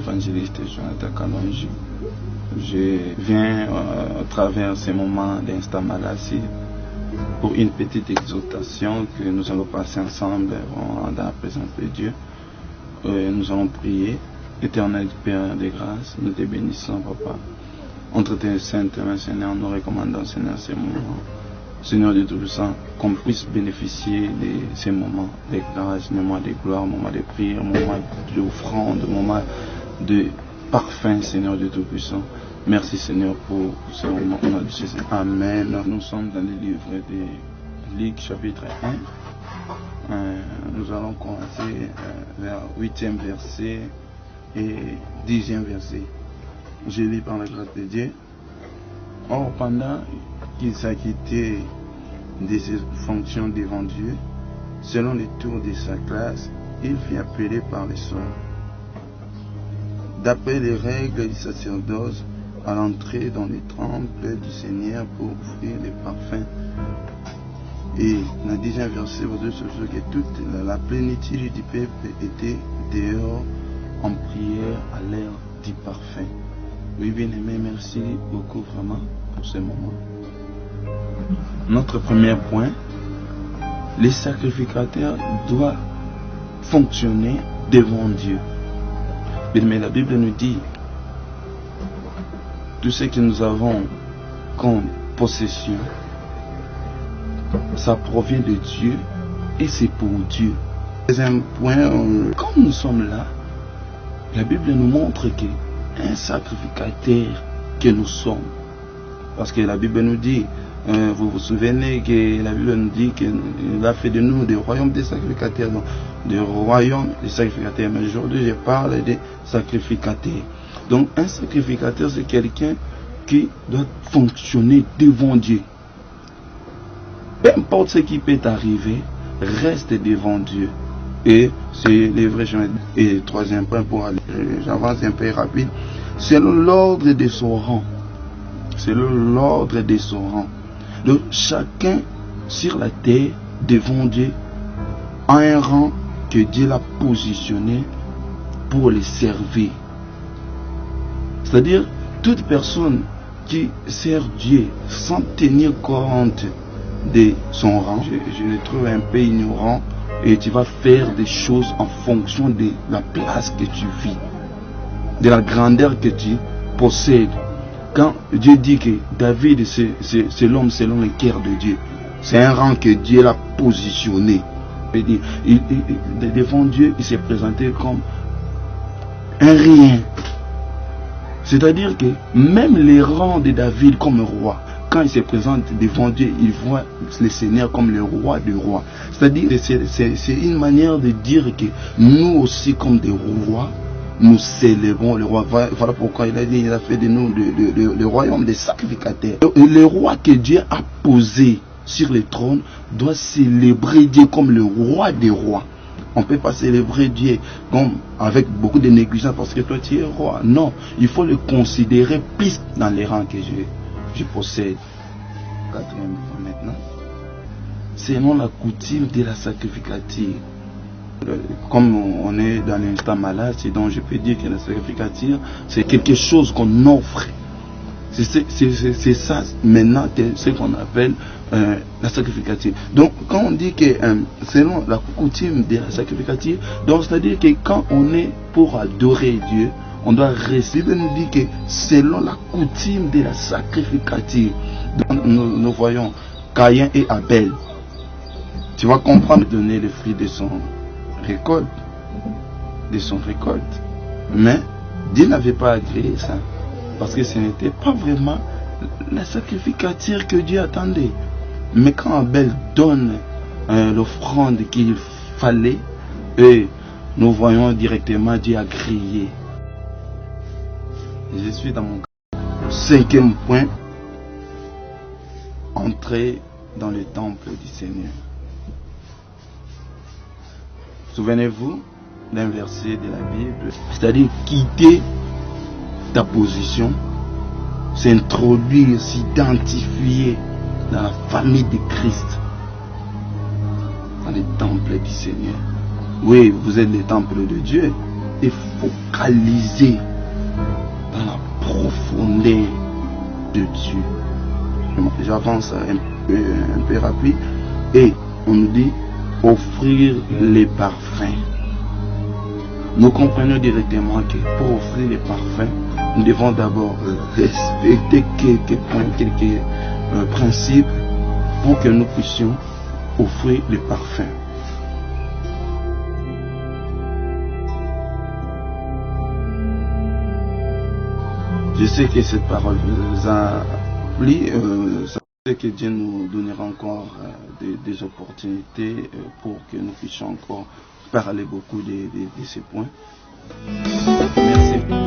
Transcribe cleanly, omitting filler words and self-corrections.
l'évangéliste Jonathan Kalonji. Je viens à travers ces moments d'instant maladie pour une petite exhortation que nous allons passer ensemble dans la présence de Dieu. Nous allons prier. Éternel Père de grâce, nous te bénissons, Papa. Entre tes saintes mains, Seigneur, nous recommandons, Seigneur, ces moments. Seigneur de Tout-Puissant, qu'on puisse bénéficier de ces moments de grâce, moments de gloire, moments de prière, moments d'offrande, moments de parfum, Seigneur de Tout-Puissant. Merci, Seigneur, pour ce moment. On a dit Jésus. Amen. Nous sommes dans le livre de Luc, chapitre 1. Nous allons commencer vers 8e verset et 10e verset. Je lis par la grâce de Dieu. Or, pendant qu'il s'acquittait de ses fonctions devant Dieu, selon les tours de sa classe, il fut appelé par les sorts. D'après les règles du sacerdoce, à l'entrée dans le temple du Seigneur pour offrir les parfums. Et dans le 10e verset, vous savez que toute la plénitude du peuple était dehors en prière à l'heure du parfum. Oui, bien aimé, merci beaucoup vraiment pour ce moment. Notre premier point, les sacrificateurs doivent fonctionner devant Dieu. Mais la Bible nous dit, tout ce que nous avons comme possession, ça provient de Dieu et c'est pour Dieu. Deuxième point, quand nous sommes là, la Bible nous montre qu'un sacrificateur que nous sommes, parce que la Bible nous dit, vous vous souvenez que la Bible nous dit qu'il a fait de nous des royaumes des sacrificateurs, non, des royaumes des sacrificateurs. Mais aujourd'hui, je parle des sacrificateurs. Donc, un sacrificateur, c'est quelqu'un qui doit fonctionner devant Dieu. Peu importe ce qui peut arriver, reste devant Dieu. Et c'est le vrai chemin. Et troisième point, pour aller, j'avance un peu rapide, selon l'ordre de son rang. Selon l'ordre de son rang. Donc, chacun sur la terre, devant Dieu, a un rang que Dieu l'a positionné pour les servir. C'est-à-dire, toute personne qui sert Dieu sans tenir compte de son rang, je le trouve un peu ignorant, et tu vas faire des choses en fonction de la place que tu vis, de la grandeur que tu possèdes. Quand Dieu dit que David c'est l'homme selon le cœur de Dieu, c'est un rang que Dieu l'a positionné. Devant Dieu, il s'est présenté comme un rien. C'est-à-dire que même les rangs de David comme roi, quand il se présente devant Dieu, il voit le Seigneur comme le roi des rois. C'est-à-dire que c'est une manière de dire que nous aussi comme des rois, nous célébrons le roi. Voilà pourquoi il a dit, il a fait de nous le royaume des sacrificateurs. Le roi que Dieu a posé sur le trône doit célébrer Dieu comme le roi des rois. On ne peut pas célébrer Dieu comme avec beaucoup de négligence parce que toi tu es roi. Non, il faut le considérer plus dans les rangs que je possède. Quatrième point maintenant. Selon la coutume de la sacrificature. Comme on est dans l'instant malade, donc je peux dire que la sacrificature, c'est quelque chose qu'on offre. C'est ça maintenant ce qu'on appelle la sacrificature. Donc quand on dit que selon la coutume de la sacrificature, donc c'est-à-dire que quand on est pour adorer Dieu, on doit rester. Il nous dit que selon la coutume de la sacrificature, nous voyons Caïn et Abel. Tu vas comprendre, donner le fruit de son récolte, mais Dieu n'avait pas agréé ça parce que ce n'était pas vraiment la sacrificature que Dieu attendait. Mais quand Abel donne l'offrande qu'il fallait, et nous voyons directement Dieu agréé. Je suis dans mon cinquième point, entrer dans le temple du Seigneur. Souvenez-vous d'un verset de la Bible, c'est-à-dire quitter ta position, s'introduire, s'identifier dans la famille de Christ, dans le temple du Seigneur. Oui, vous êtes le temple de Dieu, est focalisé dans la profondeur de Dieu. J'avance un peu rapide. Et on nous dit offrir les parfums. Nous comprenons directement que pour offrir les parfums, nous devons d'abord respecter quelques points, quelques principes pour que nous puissions offrir les parfums. Je sais que cette parole vous a plu. Ça fait que Dieu nous donnera encore des opportunités pour que nous puissions encore parler beaucoup de ces points. Merci.